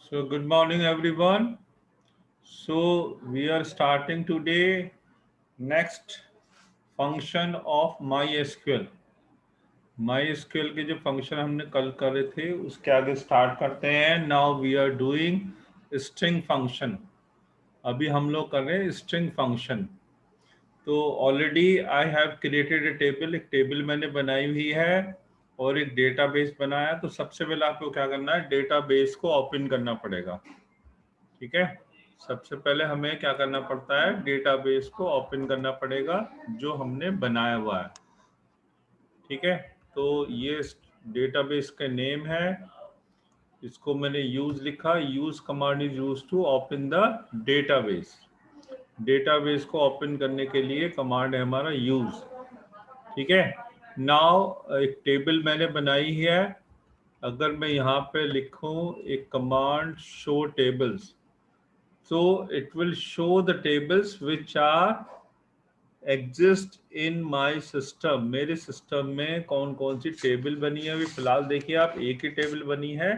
So good morning everyone. So we are starting today next function of MySQL. MySQL के जो function हमने कल करे थे उसके आगे स्टार्ट करते हैं. Now we are doing string function. अभी हम लोग कर रहे हैं स्ट्रिंग फंक्शन. तो already I have created a table. एक टेबल मैंने बनाई हुई है और एक डेटाबेस बनाया. तो सबसे पहले आपको क्या करना है, डेटाबेस को ओपन करना पड़ेगा. ठीक है, सबसे पहले हमें क्या करना पड़ता है, डेटाबेस को ओपन करना पड़ेगा जो हमने बनाया हुआ है. ठीक है, तो ये डेटाबेस का नेम है. इसको मैंने यूज लिखा. Use command is use to open the database. Database को ओपन करने के लिए कमांड है हमारा यूज. ठीक है, नाउ एक टेबल मैंने बनाई है. अगर मैं यहाँ पे लिखूं एक command show tables, so it will show the tables which are exist in my system. मेरे सिस्टम में कौन कौन सी टेबल बनी है. अभी फिलहाल देखिए आप, एक ही टेबल बनी है,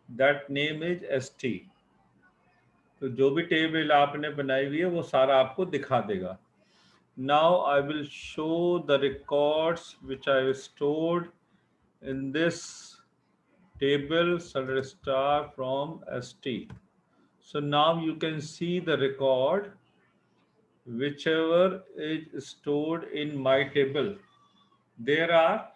that name is st. तो जो भी टेबल आपने बनाई हुई है वो सारा आपको दिखा देगा. Now I will show the records which I have stored in this table star from st. So now you can see the record whichever is stored in my table. There are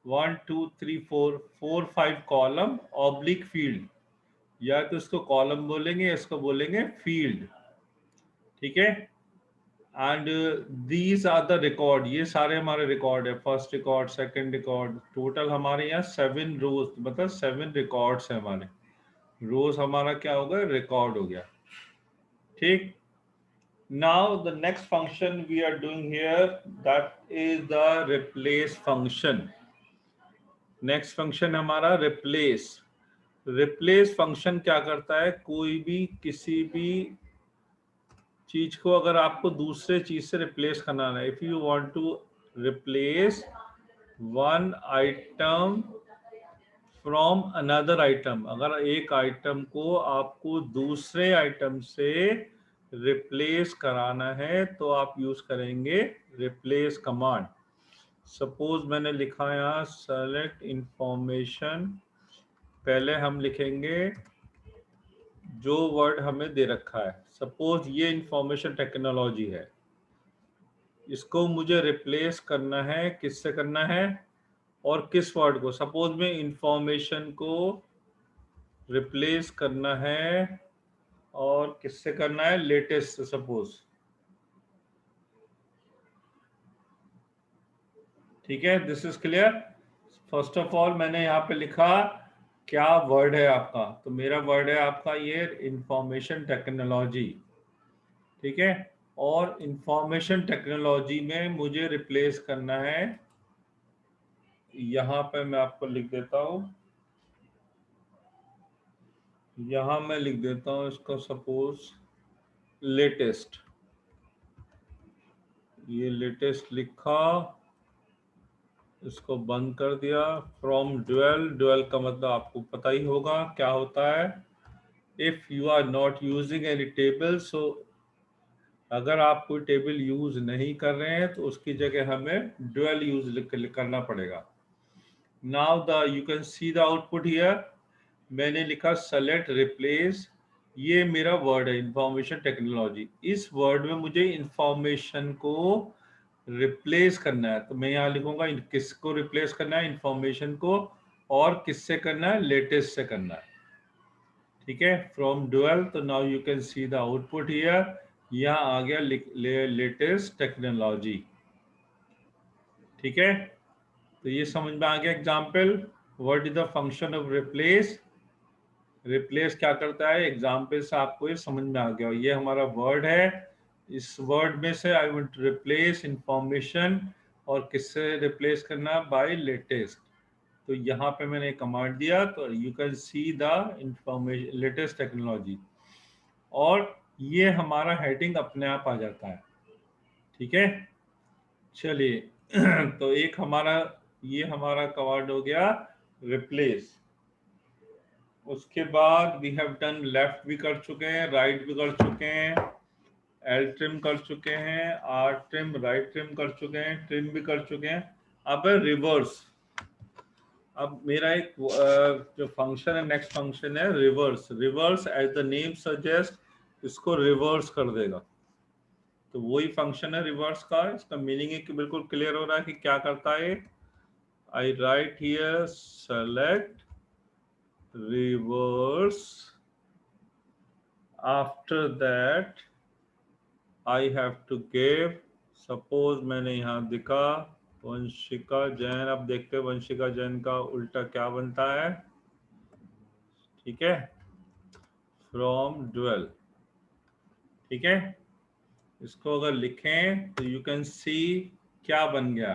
1 2 3 4 4 5 column oblique field. या तो इसको column बोलेंगे या इसको बोलेंगे field. ठीक है, and these are the record. ये सारे हमारे रिकॉर्ड है. First record, second record. Total हमारे यहाँ 7 रोज, मतलब 7 रिकॉर्ड्स है हमारे. रोज हमारा क्या हो गया, रिकॉर्ड हो गया. ठीक. Now the next function we are doing here, that is the replace function. Next function हमारा replace. Replace function क्या करता है, कोई भी किसी भी चीज को अगर आपको दूसरे चीज से रिप्लेस करना है, if you want to replace one item from another item, अगर एक आइटम को आपको दूसरे आइटम से रिप्लेस कराना है तो आप यूज करेंगे रिप्लेस कमांड. सपोज मैंने लिखा यहाँ सेलेक्ट इंफॉर्मेशन. पहले हम लिखेंगे जो वर्ड हमें दे रखा है. सपोज ये इंफॉर्मेशन टेक्नोलॉजी है, इसको मुझे रिप्लेस करना है. किससे करना है और किस वर्ड को. सपोज में इंफॉर्मेशन को रिप्लेस करना है और किससे करना है, लेटेस्ट से. सपोज, ठीक है, this is clear. First of all मैंने यहाँ पे लिखा क्या वर्ड है आपका. तो मेरा वर्ड है आपका ये इंफॉर्मेशन टेक्नोलॉजी. ठीक है, और इंफॉर्मेशन टेक्नोलॉजी में मुझे रिप्लेस करना है. यहाँ पे मैं आपको लिख देता हूँ, यहाँ मैं लिख देता हूँ इसको सपोज लेटेस्ट. ये लेटेस्ट लिखा, इसको बंद कर दिया. From dual. ड्यूअल का मतलब आपको पता ही होगा क्या होता है. If you are not using any table, so अगर आप कोई टेबल यूज नहीं कर रहे हैं तो उसकी जगह हमें ड्यूअल यूज करना पड़ेगा. Now the you can see the output here. मैंने लिखा सेलेक्ट रिप्लेस. ये मेरा वर्ड है इंफॉर्मेशन टेक्नोलॉजी. इस वर्ड में मुझे इंफॉर्मेशन को रिप्लेस करना है. तो मैं यहाँ लिखूंगा किसको रिप्लेस करना है, इंफॉर्मेशन को. और किससे करना है, लेटेस्ट से करना है. ठीक है, फ्रॉम डुअल. तो now you can see the output here. यहाँ आ गया लेटेस्ट टेक्नोलॉजी. ठीक है, तो ये समझ में आ गया example. What is the function off replace. Replace क्या करता है, एग्जाम्पल से आपको ये समझ में आ गया. ये हमारा वर्ड है. इस वर्ड में से I want to replace information और किससे रिप्लेस करना, बाय लेटेस्ट. तो यहाँ पे मैंने कमांड दिया. तो you can see the information latest technology, और ये हमारा हेडिंग अपने आप आ जाता है. ठीक है, चलिए. तो एक हमारा ये हमारा कमांड हो गया रिप्लेस. उसके बाद वी हैव डन लेफ्ट भी कर चुके हैं, राइट भी कर चुके हैं, एल ट्रिम कर चुके हैं, आर ट्रिम, राइट ट्रिम कर चुके हैं, ट्रिम भी कर चुके हैं। अब है रिवर्स। अब मेरा एक जो फंक्शन है, नेक्स्ट फंक्शन है reverse. Reverse as the name suggest इसको रिवर्स कर देगा। तो वही फंक्शन है रिवर्स का। इसका मीनिंग है कि बिल्कुल क्लियर हो रहा है कि क्या करता है। I write here select reverse, after that I have to give, suppose मैंने यहाँ दिखा वंशिका जैन। अब देखते हैं वंशिका जैन का उल्टा क्या बनता है। ठीक है, फ्रॉम ड्वेल। ठीक है, इसको अगर लिखें तो यू कैन सी क्या बन गया।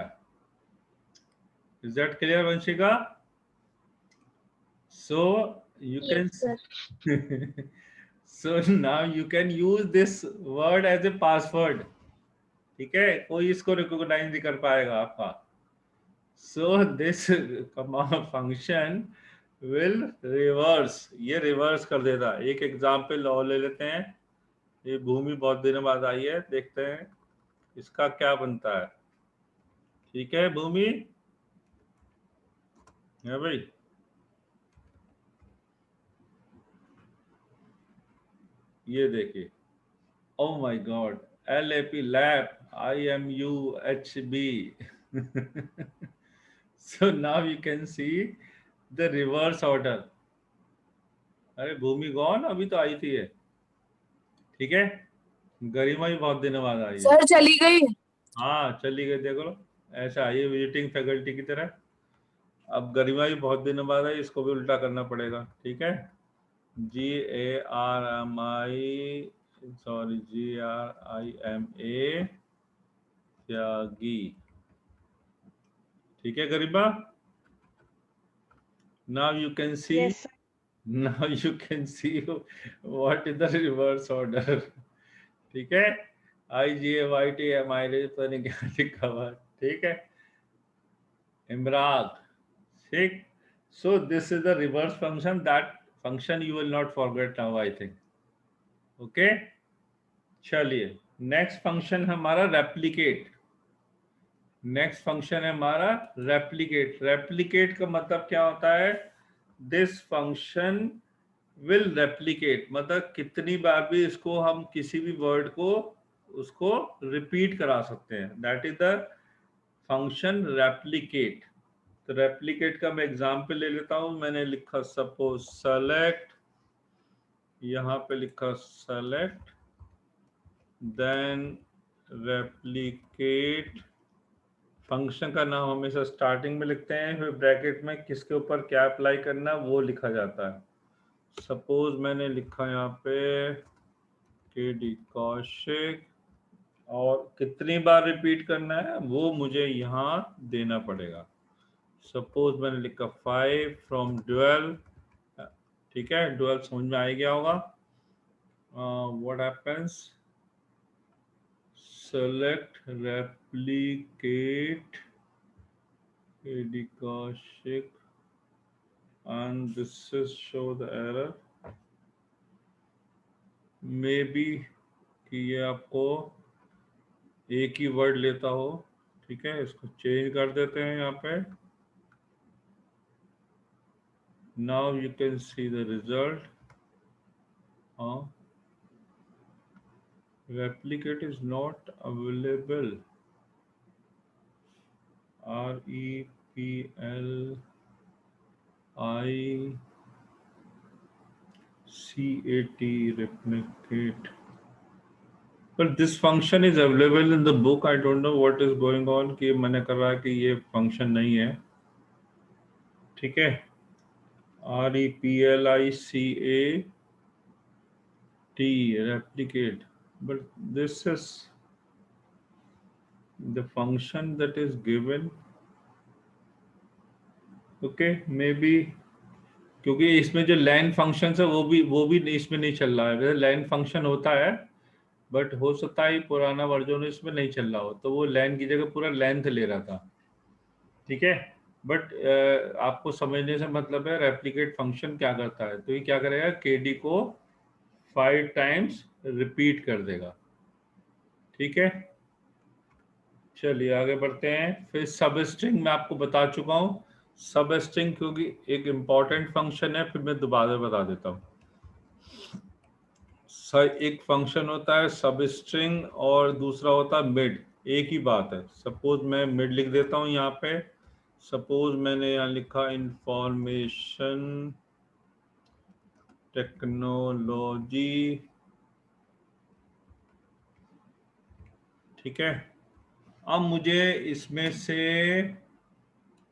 Is that clear Vanshika? So you can Yes, sir. so now you can use this word as a password. ठीक है, कोई इसको रिकॉग्नाइज नहीं कर पाएगा आपका। So this function will reverse, ये रिवर्स कर देता है। एक एग्जांपल और ले लेते हैं। ये भूमि बहुत दिनों बाद आई है, देखते हैं इसका क्या बनता है। ठीक है भूमि, है भाई? ये देखिए, oh my God, LAP lap IMUHB। so now you can see the reverse order. अरे भूमि कौन, अभी तो आई थी ये। ठीक है, गरिमा भी बहुत दिनों बाद आई है। सर चली गई। हाँ चली गई, देख लो, ऐसा आई है विजिटिंग फैकल्टी की तरह। अब गरिमा भी बहुत दिनों बाद आई, इसको भी उल्टा करना पड़ेगा। ठीक है, GARMI, सॉरी GRIMA त्यागी। ठीक है Garima, now you can see, Yes, sir. now you can see what is the reverse order. ठीक है, IGAYTMI तो नहीं क्या लिखा हुआ। ठीक है, इमराग। ठीक, so this is the reverse function. That function you will not forget now, I think. Okay, चलिए नेक्स्ट फंक्शन हमारा रेप्लिकेट। नेक्स्ट फंक्शन है हमारा रेप्लिकेट। रेप्लिकेट का मतलब क्या होता है? दिस फंक्शन विल रेप्लिकेट, मतलब कितनी बार भी इसको हम किसी भी वर्ड को उसको रिपीट करा सकते हैं। That is the function replicate. तो रेप्लिकेट का मैं एग्जांपल ले लेता हूं। मैंने लिखा सपोज सेलेक्ट, यहाँ पे लिखा सेलेक्ट देन रेप्लिकेट। फंक्शन का नाम हमेशा स्टार्टिंग में लिखते हैं, फिर ब्रैकेट में किसके ऊपर क्या अप्लाई करना वो लिखा जाता है। सपोज मैंने लिखा यहाँ पे KD कौशिक, और कितनी बार रिपीट करना है वो मुझे यहाँ देना पड़ेगा। सपोज मैंने लिखा 5 फ्रॉम ड्वेल। ठीक है, ड्वेल समझ में आ गया होगा। What happens, select replicate KD Kaushik and this is show the error, maybe कि ये आपको एक ही वर्ड लेता हो। ठीक है, इसको चेंज कर देते हैं यहाँ पे। now you can see the result. Replicate is not available. REPLICAT replicate, but this function is available in the book. I don't know what is going on कि मैंने कर रहा है कि ये फंक्शन नहीं है। ठीक है, REPLICAT replicate, but this is the function that is given. Okay, maybe क्योंकि इसमें जो लैन फंक्शन है वो भी इसमें नहीं चल रहा है। लैन फंक्शन होता है, बट हो सकता है पुराना वर्जन इसमें नहीं चल रहा हो, तो वो लैन की जगह पूरा लेंथ ले रहा था। ठीक है, बट आपको समझने से मतलब है रेप्लिकेट फंक्शन क्या करता है। तो ये क्या करेगा, केडी को 5 टाइम्स रिपीट कर देगा। ठीक है, चलिए आगे बढ़ते हैं। फिर सब स्ट्रिंग मैं आपको बता चुका हूँ। सब स्ट्रिंग क्योंकि एक इम्पॉर्टेंट फंक्शन है, फिर मैं दोबारा बता देता हूँ। एक फंक्शन होता है सब स्ट्रिंग और दूसरा होता है मिड, एक ही बात है। सपोज मैं मिड लिख देता हूँ यहाँ पे। सपोज मैंने यहाँ लिखा इंफॉर्मेशन टेक्नोलॉजी, ठीक है। अब मुझे इसमें से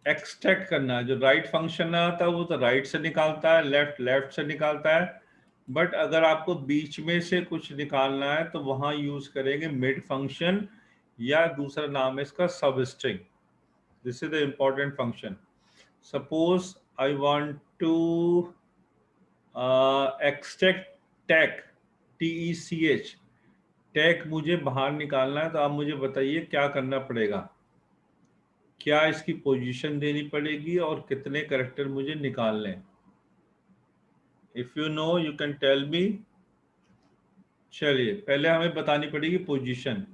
एक्सट्रैक्ट करना है। जो राइट फंक्शन आता है वो तो राइट से निकालता है, लेफ्ट लेफ्ट से निकालता है। बट अगर आपको बीच में से कुछ निकालना है तो वहां यूज करेंगे मिड फंक्शन, या दूसरा नाम है इसका substring. This is the important function. Suppose I want to extract tag, TECH, tag मुझे बाहर निकालना है। तो आप मुझे बताइए क्या करना पड़ेगा, क्या इसकी पोजीशन देनी पड़ेगी और कितने कैरेक्टर मुझे निकालने हैं। If you know you can tell me. चलिए पहले हमें बतानी पड़ेगी पोजीशन।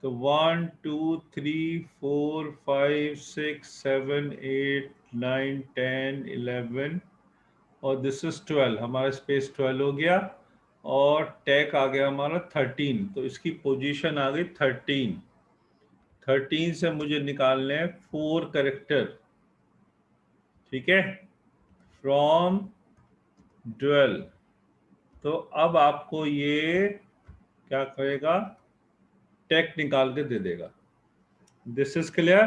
तो 1 2 3 4 5 6 7 8 9 10 11 और दिस इज 12। हमारा स्पेस 12 हो गया और टैग आ गया हमारा 13। तो इसकी पोजीशन आ गई 13। 13 से मुझे निकालने हैं 4 कैरेक्टर, ठीक है, फ्रॉम 12। तो अब आपको ये क्या करेगा, टैग निकाल के दे देगा। दिस इज क्लियर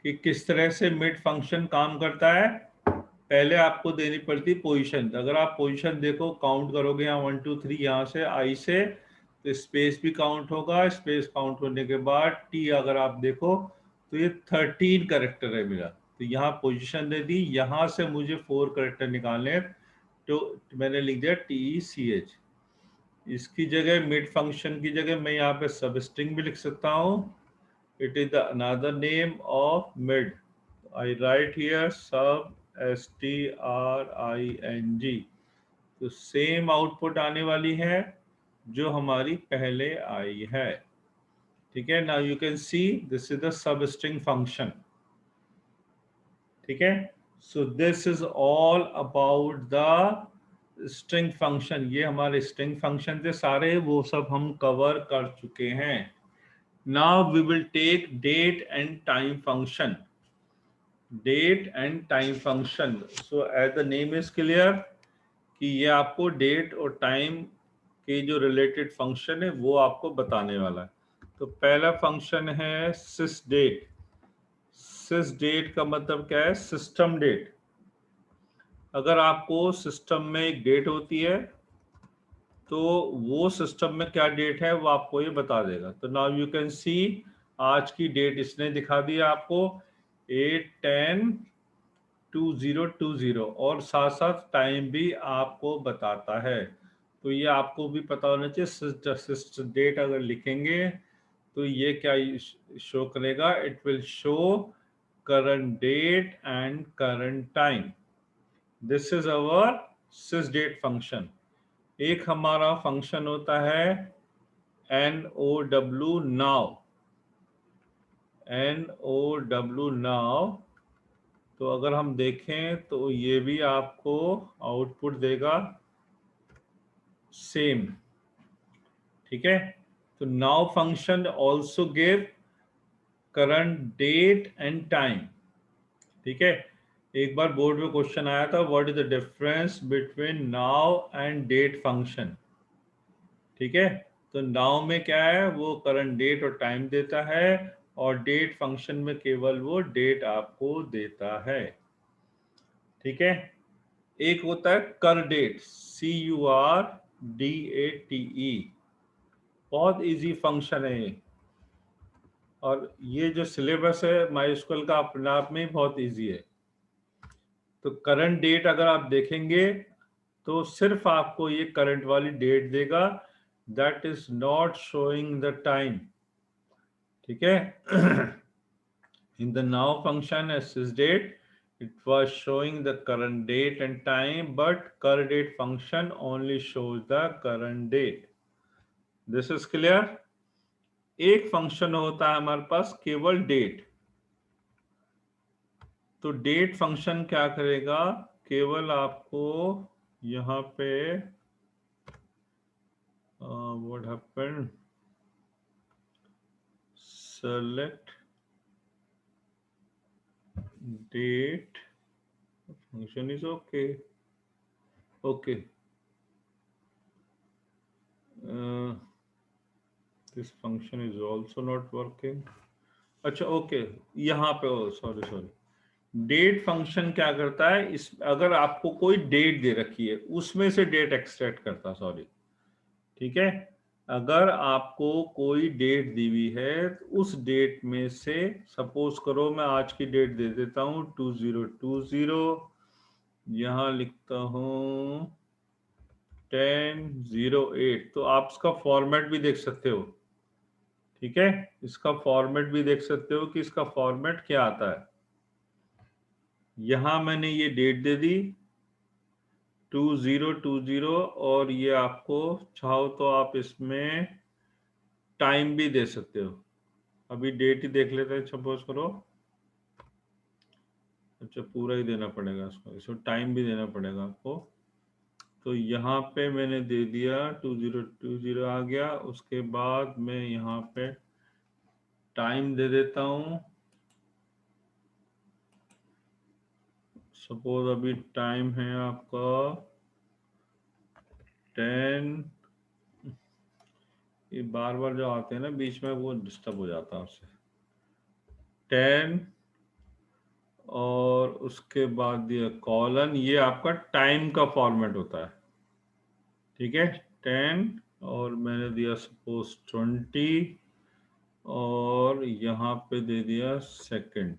कि किस तरह से मिड फंक्शन काम करता है। पहले आपको देनी पड़ती पोजीशन। अगर आप पोजीशन देखो, काउंट करोगे यहाँ 1 2 3 यहाँ से आई से, तो स्पेस भी काउंट होगा। स्पेस काउंट होने के बाद टी अगर आप देखो तो ये 13 कैरेक्टर है मेरा। तो यहाँ पोजीशन दे दी, यहाँ से मुझे 4 कैरेक्टर निकालने हैं। तो मैंने लिख दिया TECH। इसकी जगह मिड फंक्शन की जगह मैं यहाँ पे सब स्ट्रिंग भी लिख सकता हूँ। It is the another name of mid. I write here सब STRING। तो सेम आउटपुट आने वाली है जो हमारी पहले आई है। ठीक है, now you can see this is the sub string function. ठीक है, so this is all about the string function. ये हमारे स्ट्रिंग फंक्शन थे सारे, वो सब हम कवर कर चुके हैं। Now we will take date and time function. Date and time function, so as the name is clear कि ये आपको डेट और टाइम के जो रिलेटेड फंक्शन है वो आपको बताने वाला है। तो पहला फंक्शन है सिस डेट। सिस डेट का मतलब क्या है, सिस्टम डेट। अगर आपको सिस्टम में एक डेट होती है तो वो सिस्टम में क्या डेट है वो आपको ये बता देगा। तो नाउ यू कैन सी आज की डेट इसने दिखा दिया आपको 8/10/2020 और साथ साथ टाइम भी आपको बताता है। तो ये आपको भी पता होना चाहिए। डेट अगर लिखेंगे तो ये क्या शो करेगा, it will show current date and current time. This is our sysdate function. एक हमारा फंक्शन होता है NOW नाउ। NOW नाउ, तो अगर हम देखें तो ये भी आपको आउटपुट देगा सेम। ठीक है, तो now function also give current date and time. ठीक है, एक बार बोर्ड में क्वेश्चन आया था, what is the difference between now and date function. ठीक है, तो नाउ में क्या है, वो करंट डेट और टाइम देता है और डेट फंक्शन में केवल वो डेट आपको देता है। ठीक है, एक होता है कर डेट, CURDATE। बहुत इजी फंक्शन है ये, और ये जो सिलेबस है माइस्क्ल का अपने आप में बहुत इजी है। तो करंट डेट अगर आप देखेंगे तो सिर्फ आपको ये करंट वाली डेट देगा, that is not showing the time. ठीक है In the now function sysdate, it was showing the current date and time, but curDate function only shows the current date. This is clear? एक function होता है हमारे पास केवल date, तो date function क्या करेगा, केवल आपको यहाँ पे what happened, select date function is okay. This function is also not working. अच्छा ओके, यहाँ पे सॉरी, डेट फंक्शन क्या करता है, इस अगर आपको कोई डेट दे रखी है उसमें से डेट एक्सट्रैक्ट करता, सॉरी, ठीक है, अगर आपको कोई डेट दी हुई है तो उस डेट में से, सपोज करो मैं आज की डेट दे देता हूं 2020, यहां लिखता हूं 10/08, तो आप इसका फॉर्मेट भी देख सकते हो, ठीक है, इसका फॉर्मेट भी देख सकते हो कि इसका फॉर्मेट क्या आता है। यहां मैंने ये डेट दे दी 2020, और ये आपको चाहो तो आप इसमें टाइम भी दे सकते हो। अभी डेट ही देख लेते हैं, सपोज करो, अच्छा पूरा ही देना पड़ेगा इसको टाइम भी देना पड़ेगा आपको। तो यहाँ पे मैंने दे दिया 2020 आ गया, उसके बाद मैं यहाँ पे टाइम दे देता हूँ, सपोज अभी टाइम है आपका 10, ये बार बार जो आते हैं ना बीच में वो डिस्टर्ब हो जाता है उससे, 10 और उसके बाद दिया कॉलन, ये आपका टाइम का फॉर्मेट होता है, ठीक है, 10 और मैंने दिया सपोज 20 और यहाँ पे दे दिया सेकंड,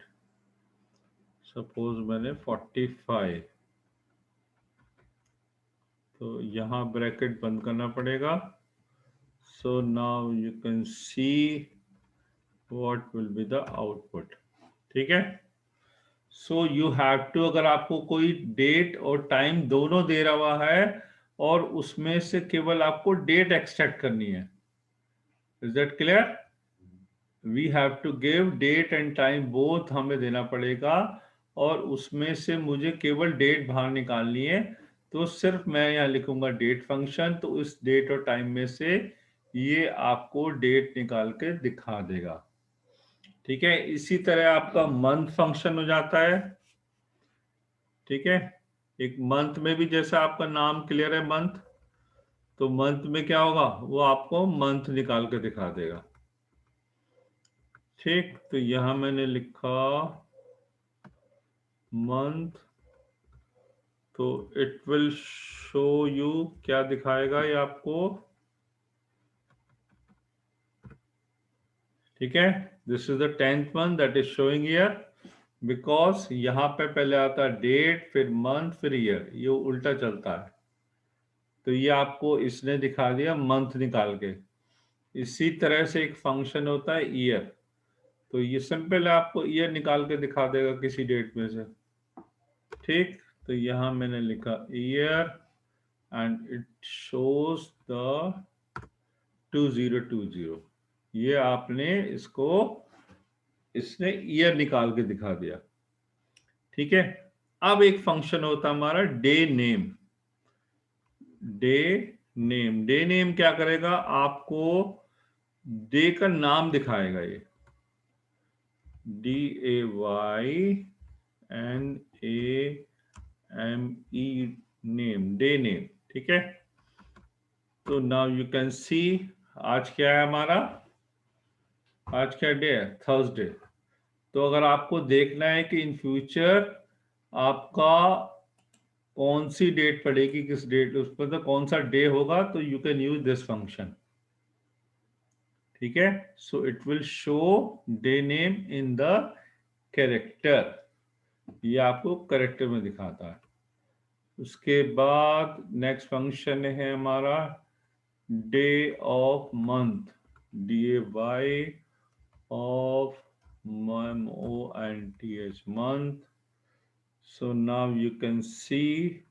सपोज मैंने 45, तो यहाँ ब्रैकेट बंद करना पड़ेगा। So now you can see what will be the output, ठीक है। सो यू हैव टू, अगर आपको कोई डेट और टाइम दोनों दे रहा है और उसमें से केवल आपको डेट एक्सट्रैक्ट करनी है, is that clear? We have to give date and time both, हमें देना पड़ेगा, और उसमें से मुझे केवल डेट बाहर निकालनी है, तो सिर्फ मैं यहाँ लिखूंगा डेट फंक्शन, तो इस डेट और टाइम में से ये आपको डेट निकाल के दिखा देगा, ठीक है। इसी तरह आपका मंथ फंक्शन हो जाता है, ठीक है। एक मंथ में भी जैसा आपका नाम क्लियर है मंथ, तो मंथ में क्या होगा, वो आपको मंथ निकाल के दिखा देगा, ठीक। तो यहां मैंने लिखा मंथ, तो इट विल शो यू, क्या दिखाएगा ये आपको, ठीक है, this is the 10th month that is showing year, because यहां पे पहले आता है डेट फिर मंथ फिर ईयर, ये उल्टा चलता है, तो ये आपको इसने दिखा दिया मंथ निकाल के। इसी तरह से एक फंक्शन होता है ईयर, तो ये सिंपल है, आपको ईयर निकाल के दिखा देगा किसी डेट में से, ठीक। तो यहां मैंने लिखा year and it shows the 2020, ये आपने इसको, इसने ईयर निकाल के दिखा दिया, ठीक है। अब एक फंक्शन होता है हमारा day name, day day name क्या करेगा, आपको डे का नाम दिखाएगा, ये DAYNAME डे नेम, ठीक है। तो नाउ यू कैन सी, आज क्या है हमारा, आज क्या डे है, थर्सडे। तो अगर आपको देखना है कि इन फ्यूचर आपका कौन सी डेट पड़ेगी, किस डेट उस पर, तो कौन सा डे होगा, तो you can use this function, ठीक है। So it will show day name in the character, ये आपको कैरेक्टर में दिखाता है। उसके बाद नेक्स्ट फंक्शन है हमारा day of month, DAY of month. Month. So now you can see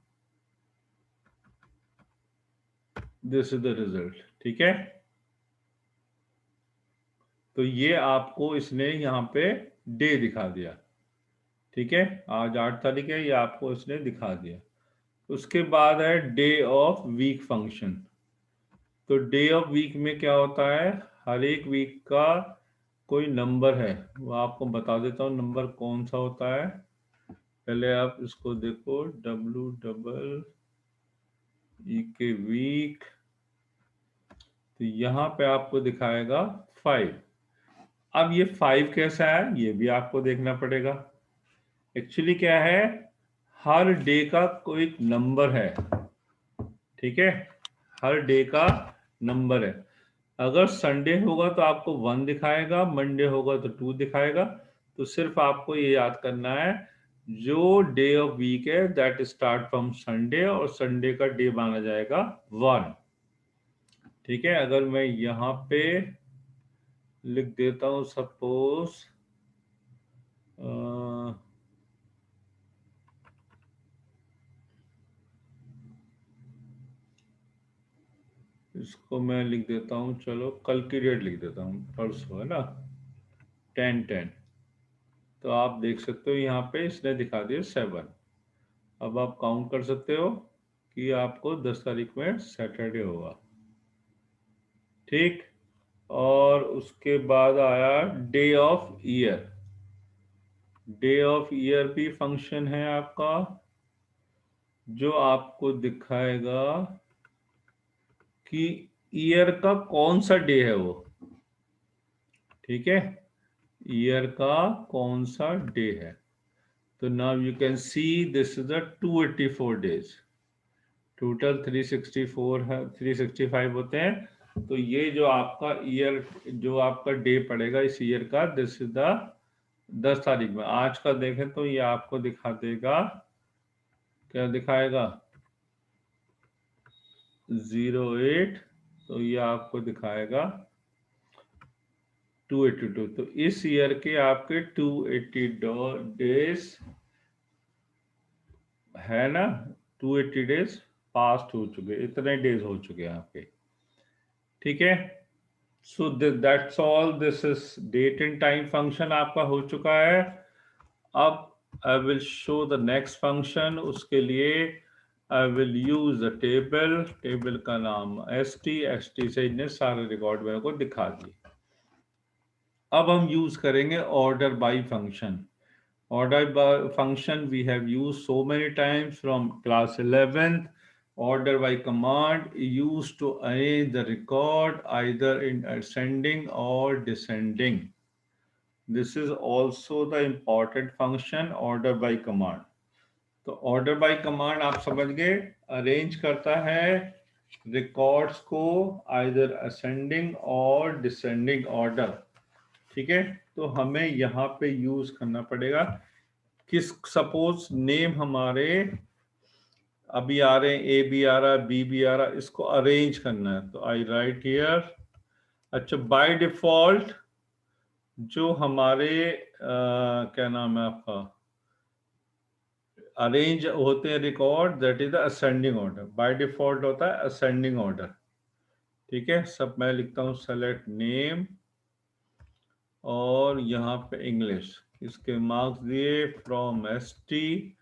this is the result. ठीक है, तो ये आपको इसने यहाँ पे डे दिखा दिया। ठीक है, आज 8 तारीख है, ये आपको इसने दिखा दिया। उसके बाद है डे ऑफ वीक फंक्शन। तो डे ऑफ वीक में क्या होता है, हर एक वीक का कोई नंबर है, वो आपको बता देता हूँ नंबर कौन सा होता है। पहले आप इसको देखो, डब्ल्यू डबल ई के वीक, तो यहाँ पे आपको दिखाएगा 5। अब ये 5 कैसा है ये भी आपको देखना पड़ेगा। एक्चुअली क्या है, हर डे का कोई नंबर है। ठीक है, हर डे का नंबर है। अगर संडे होगा तो आपको 1 दिखाएगा, मंडे होगा तो 2 दिखाएगा। तो सिर्फ आपको ये याद करना है, जो डे ऑफ वीक है दैट स्टार्ट फ्रॉम संडे, और संडे का डे माना जाएगा 1। ठीक है, अगर मैं यहाँ पे लिख देता हूँ सपोज इसको मैं लिख देता हूँ, चलो कल की डेट लिख देता हूँ, परसों है ना, 10/10। तो आप देख सकते हो यहाँ पे इसने दिखा दिया 7। अब आप काउंट कर सकते हो कि आपको 10 तारीख में सैटरडे होगा। ठीक, और उसके बाद आया day of year. Day of year भी फंक्शन है आपका, जो आपको दिखाएगा कि ईयर का कौन सा डे है वो। ठीक है, ईयर का कौन सा डे है। तो now you can see this is the 284 days. Total 364 है, 365 होते हैं। तो ये जो आपका ईयर, जो आपका डे पड़ेगा इस ईयर का, दिस इज द 10 तारीख में। आज का देखें तो ये आपको दिखा देगा, क्या दिखाएगा, 08। तो ये आपको दिखाएगा 282। तो इस ईयर के आपके 280 डेज है ना, 280 डेज पास्ट हो चुके, इतने डेज हो चुके हैं आपके। ठीक है, so that's all, this is date and time function आपका हो चुका है। अब I will show the next function. उसके लिए I will use the table. Table का नाम एस टी से इन्हें सारे रिकॉर्ड मेरे को दिखा दिए। अब हम यूज करेंगे order by function. Order by function we have used so many times from class 11th. Order by command used to arrange the record either in ascending or descending. This is also the important function, order by command. तो order by command आप समझ गए, arrange करता है records को either ascending or descending order। ठीक है, तो हमें यहाँ पे यूज करना पड़ेगा किस, सपोज नेम हमारे अभी आ रहे हैं, ए भी आ रहा है, बी भी आ रहा है, इसको अरेंज करना है। तो आई राइट हियर। अच्छा, बाय डिफॉल्ट जो हमारे क्या नाम है आपका, अरेंज होते हैं record, that is the ascending order. By default होता है असेंडिंग ऑर्डर। ठीक है, सब मैं लिखता हूँ सेलेक्ट नेम, और यहाँ पे इंग्लिश, इसके मार्क्स दिए फ्रॉम एसटी।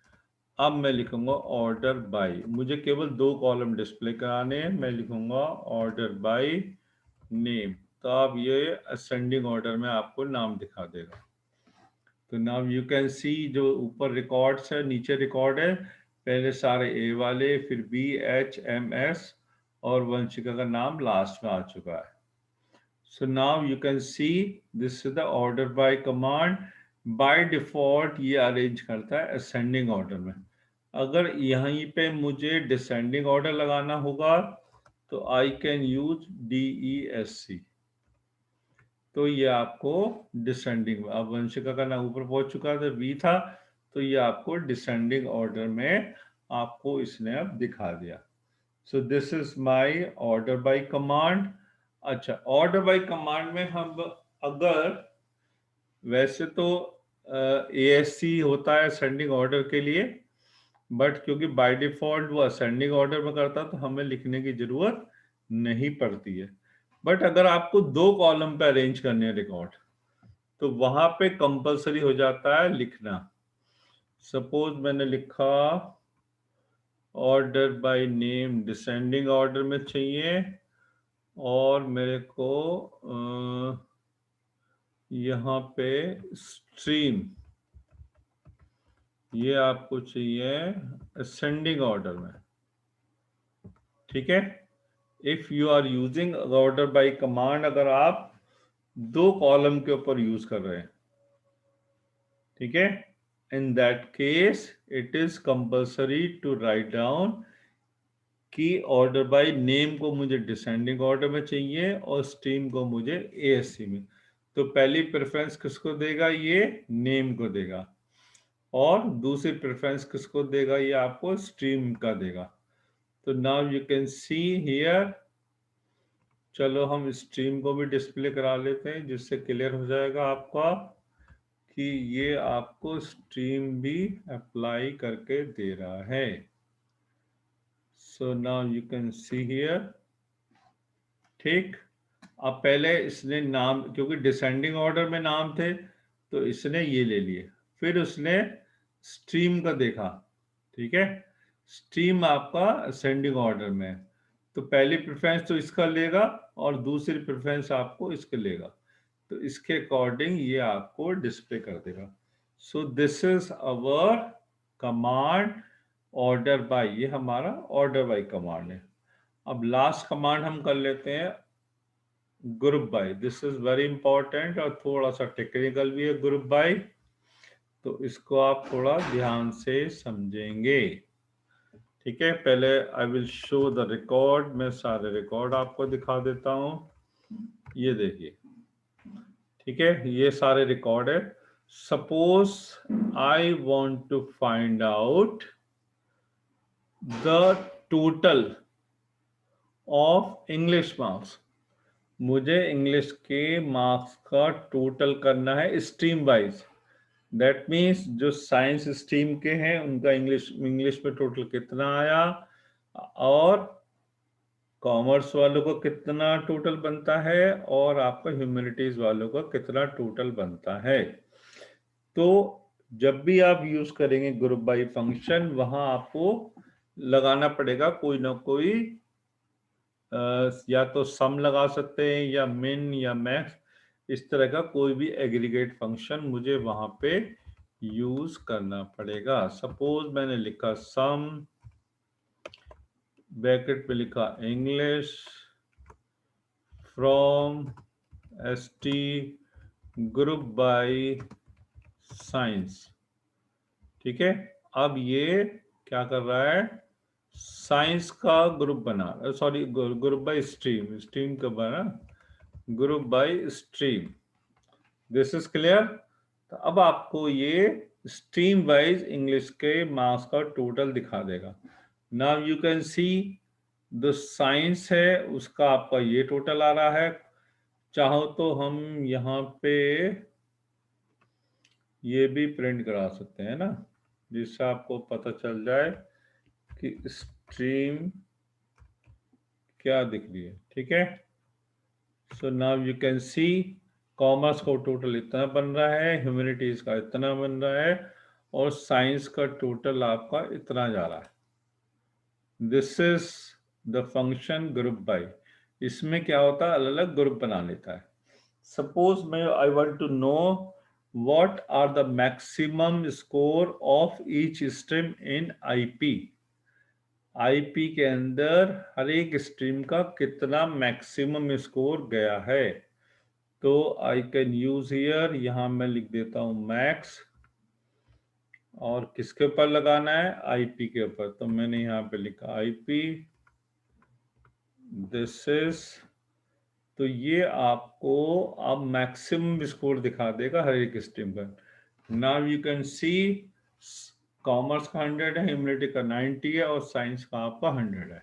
अब मैं लिखूंगा ऑर्डर बाय, मुझे केवल 2 कॉलम डिस्प्ले कराने हैं। मैं लिखूंगा ऑर्डर बाय नेम, तो अब ये असेंडिंग ऑर्डर में आपको नाम दिखा देगा। तो नाउ यू कैन सी, जो ऊपर रिकॉर्ड्स है नीचे रिकॉर्ड है, पहले सारे ए वाले, फिर बी एच एम एस, और वंशिका का नाम लास्ट में आ चुका है। So now you can see this is the order by command. By default ये अरेंज करता है ascending order में। अगर यहीं पे मुझे descending order लगाना होगा तो I can use DESC। तो ये आपको डिसेंडिंग, अब वंशिका का नाम ऊपर पहुंच चुका था, वी था, तो ये आपको डिसेंडिंग ऑर्डर में आपको इसने अब दिखा दिया। So this is my order by command. अच्छा, ऑर्डर बाय कमांड में हम अगर वैसे तो ASC होता है असेंडिंग ऑर्डर के लिए, बट क्योंकि बाय डिफॉल्ट वो असेंडिंग ऑर्डर में करता तो हमें लिखने की जरूरत नहीं पड़ती है। बट अगर आपको 2 कॉलम पे अरेंज करने हैं रिकॉर्ड, तो वहां पे कंपलसरी हो जाता है लिखना। सपोज मैंने लिखा order by name descending order में चाहिए, और मेरे को यहाँ पे स्ट्रीम ये आपको चाहिए असेंडिंग ऑर्डर में, ठीक है। If you are using order by command, अगर आप 2 कॉलम के ऊपर यूज कर रहे हैं, ठीक है, in that case it is compulsory to write down कि ऑर्डर बाय नेम को मुझे डिसेंडिंग ऑर्डर में चाहिए और स्ट्रीम को मुझे ASC में। तो पहली प्रेफरेंस किसको देगा? ये नेम को देगा, और दूसरी प्रेफरेंस किसको देगा? ये आपको स्ट्रीम का देगा। तो now you can see here, चलो हम स्ट्रीम को भी डिस्प्ले करा लेते हैं जिससे क्लियर हो जाएगा आपका कि ये आपको स्ट्रीम भी अप्लाई करके दे रहा है। So now you can see here, ठीक। अब पहले इसने नाम, क्योंकि डिसेंडिंग ऑर्डर में नाम थे तो इसने ये ले लिए, फिर उसने स्ट्रीम का देखा, ठीक है। स्ट्रीम आपका असेंडिंग ऑर्डर में है, तो पहली प्रेफरेंस तो इसका लेगा और दूसरी प्रेफरेंस आपको इसके लेगा, तो इसके अकॉर्डिंग ये आपको डिस्प्ले कर देगा। So this is our command order by, ये हमारा ऑर्डर बाय कमांड है। अब लास्ट कमांड हम कर लेते हैं group by. This is very important और थोड़ा सा टेक्निकल भी है ग्रुप बाय, तो इसको आप थोड़ा ध्यान से समझेंगे, ठीक है। पहले आई विल शो द रिकॉर्ड, मैं सारे रिकॉर्ड आपको दिखा देता हूं, ये देखिए, ठीक है, ये सारे रिकॉर्ड है। Suppose I want to find out the total of English marks, मुझे इंग्लिश के मार्क्स का टोटल करना है स्ट्रीम वाइज। दैट मीन्स जो साइंस स्ट्रीम के हैं उनका इंग्लिश में टोटल कितना आया, और कॉमर्स वालों को कितना टोटल बनता है, और आपका ह्यूमैनिटीज वालों का कितना टोटल बनता है। तो जब भी आप यूज करेंगे ग्रुप बाय फंक्शन, वहां आपको लगाना पड़ेगा कोई ना कोई, या तो सम लगा सकते हैं या मिन या मैक्स, इस तरह का कोई भी एग्रीगेट फंक्शन मुझे वहां पे यूज करना पड़ेगा। सपोज मैंने लिखा सम, ब्रैकेट पे लिखा English from ST group by science, ठीक है। अब ये क्या कर रहा है? साइंस का ग्रुप बना, sorry group by stream, stream का बना group by stream. This is clear. तो अब आपको ये स्ट्रीम वाइज इंग्लिश के मार्क्स का टोटल दिखा देगा। Now you can see the science है उसका आपका ये टोटल आ रहा है। चाहो तो हम यहाँ पे ये भी प्रिंट करा सकते हैं ना, जिससे आपको पता चल जाए कि स्ट्रीम क्या दिख रही है, ठीक है। So now you can C commerce का टोटल इतना बन रहा है, ह्यूमैनिटीज का इतना बन रहा है, और साइंस का टोटल आपका इतना जा रहा है। This is the function group by. इसमें क्या होता है, अलग अलग ग्रुप बना लेता है। सपोज मैं I want to know what are the maximum score of each stream in IP. IP के अंदर हर एक स्ट्रीम का कितना मैक्सिमम स्कोर गया है। तो आई कैन यूज हियर, यहां मैं लिख देता हूं मैक्स, और किसके ऊपर लगाना है? आईपी के ऊपर। तो मैंने यहाँ पे लिखा आईपी, दिस इज, तो ये आपको अब मैक्सिमम स्कोर दिखा देगा हर एक स्ट्रीम का। Now you can C commerce का 100 है, ह्यूमैनिटी का 90 है, और साइंस का आपका 100 है।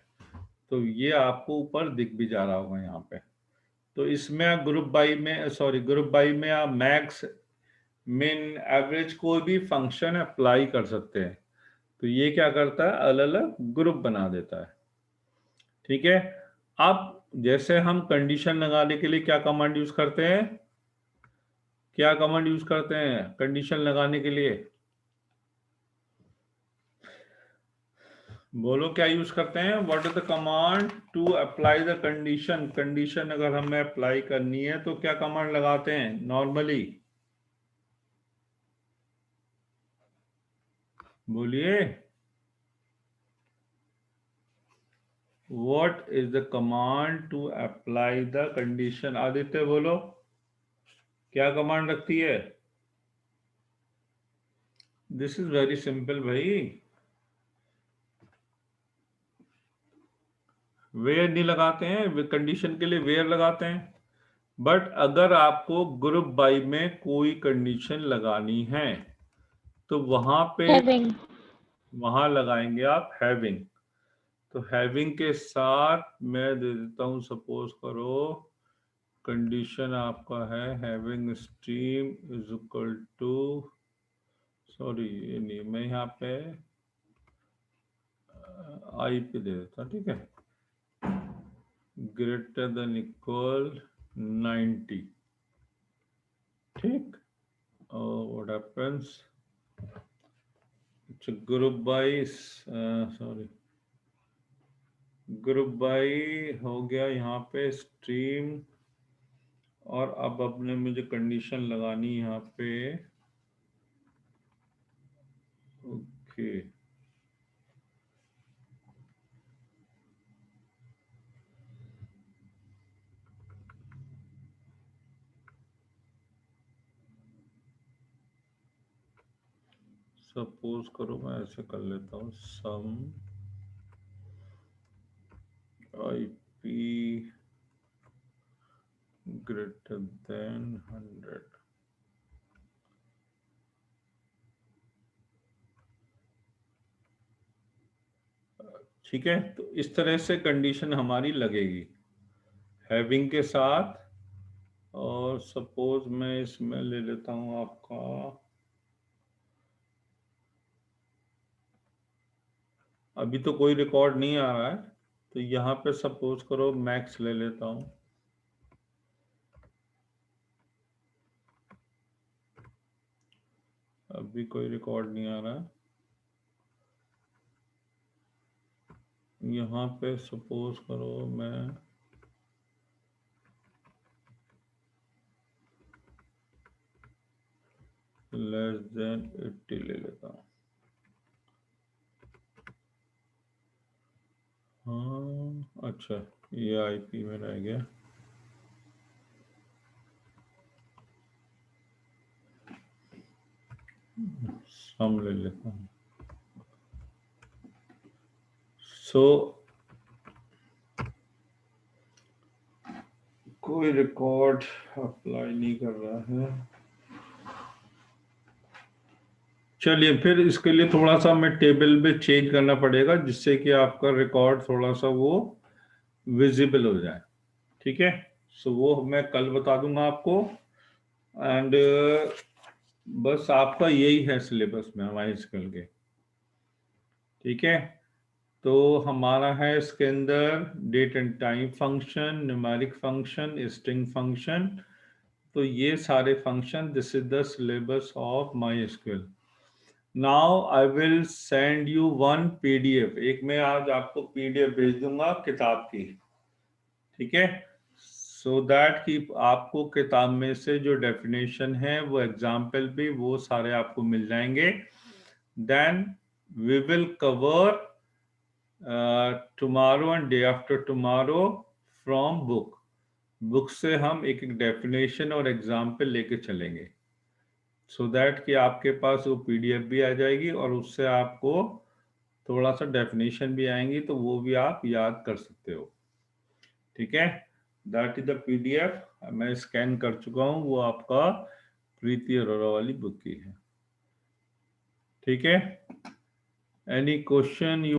तो ये आपको ऊपर दिख भी जा रहा होगा यहाँ पे। तो इसमें ग्रुप बाई में, सॉरी ग्रुप बाई में आप मैक्स मिन, एवरेज कोई भी फंक्शन अप्लाई कर सकते हैं। तो ये क्या करता है, अलग अलग ग्रुप बना देता है। ठीक है। अब जैसे हम कंडीशन लगाने के लिए क्या कमांड यूज करते हैं, क्या कमांड यूज करते हैं कंडीशन लगाने के लिए, बोलो क्या यूज करते हैं। What is the command to apply the condition. Condition अगर हमें अप्लाई करनी है तो क्या कमांड लगाते हैं नॉर्मली, बोलिए। What is the command to apply the condition, Aditya बोलो क्या कमांड रखती है। दिस इज वेरी सिंपल भाई, वेयर नहीं लगाते हैं, कंडीशन के लिए वेयर लगाते हैं। बट अगर आपको ग्रुप बाई में कोई कंडीशन लगानी है तो वहां पे हैविंग, वहां लगाएंगे आप हैविंग। तो हैविंग के साथ मैं दे देता हूं, सपोज करो कंडीशन आपका है having stream is equal to, sorry ये नहीं, मैं यहाँ पे आई पे दे देता, ठीक है, ग्रेटर देन इक्वल 90। ठीक, और what happens, group by, sorry group by हो गया यहाँ पे स्ट्रीम, और अब अपने मुझे कंडीशन लगानी यहाँ पे, ओके। सपोज करो मैं ऐसे कर लेता हूँ, सम आई पी ग्रेटर देन 100। ठीक है, तो इस तरह से कंडीशन हमारी लगेगी हैविंग के साथ। और सपोज मैं इसमें ले लेता हूँ आपका, अभी तो कोई रिकॉर्ड नहीं आ रहा है, तो यहाँ पे सपोज करो मैक्स ले लेता हूँ। अभी कोई रिकॉर्ड नहीं आ रहा है। यहाँ पे सपोज करो मैं लेस देन 80 ले लेता हूँ। हाँ अच्छा, ये आईपी में रह गया। सम ले लेता हूँ। सो कोई रिकॉर्ड अप्लाई नहीं कर रहा है। चलिए फिर इसके लिए थोड़ा सा मैं टेबल में चेंज करना पड़ेगा, जिससे कि आपका रिकॉर्ड थोड़ा सा वो विजिबल हो जाए। ठीक है, सो वो मैं कल बता दूंगा आपको। एंड बस आपका यही है सिलेबस में हमारे स्कूल के। ठीक है, तो हमारा है इसके अंदर date and time function, numeric function, string function. तो ये सारे function, this is the syllabus of MySQL. Now I will send you one PDF, एक मैं आज आपको पीडीएफ भेज दूंगा किताब की। ठीक है, सो दैट कि आपको किताब में से जो डेफिनेशन है वो एग्जाम्पल भी वो सारे आपको मिल जाएंगे। Then we will cover tomorrow and day after tomorrow from book. Book से हम एक एक डेफिनेशन और एग्जाम्पल लेके चलेंगे, सो दैट कि आपके पास वो पीडीएफ भी आ जाएगी और उससे आपको थोड़ा सा डेफिनेशन भी आएंगी, तो वो भी आप याद कर सकते हो। ठीक है, दैट इज द पीडीएफ, मैं स्कैन कर चुका हूँ, वो आपका प्रीति अरोरा वाली बुक की है। ठीक है, एनी क्वेश्चन यू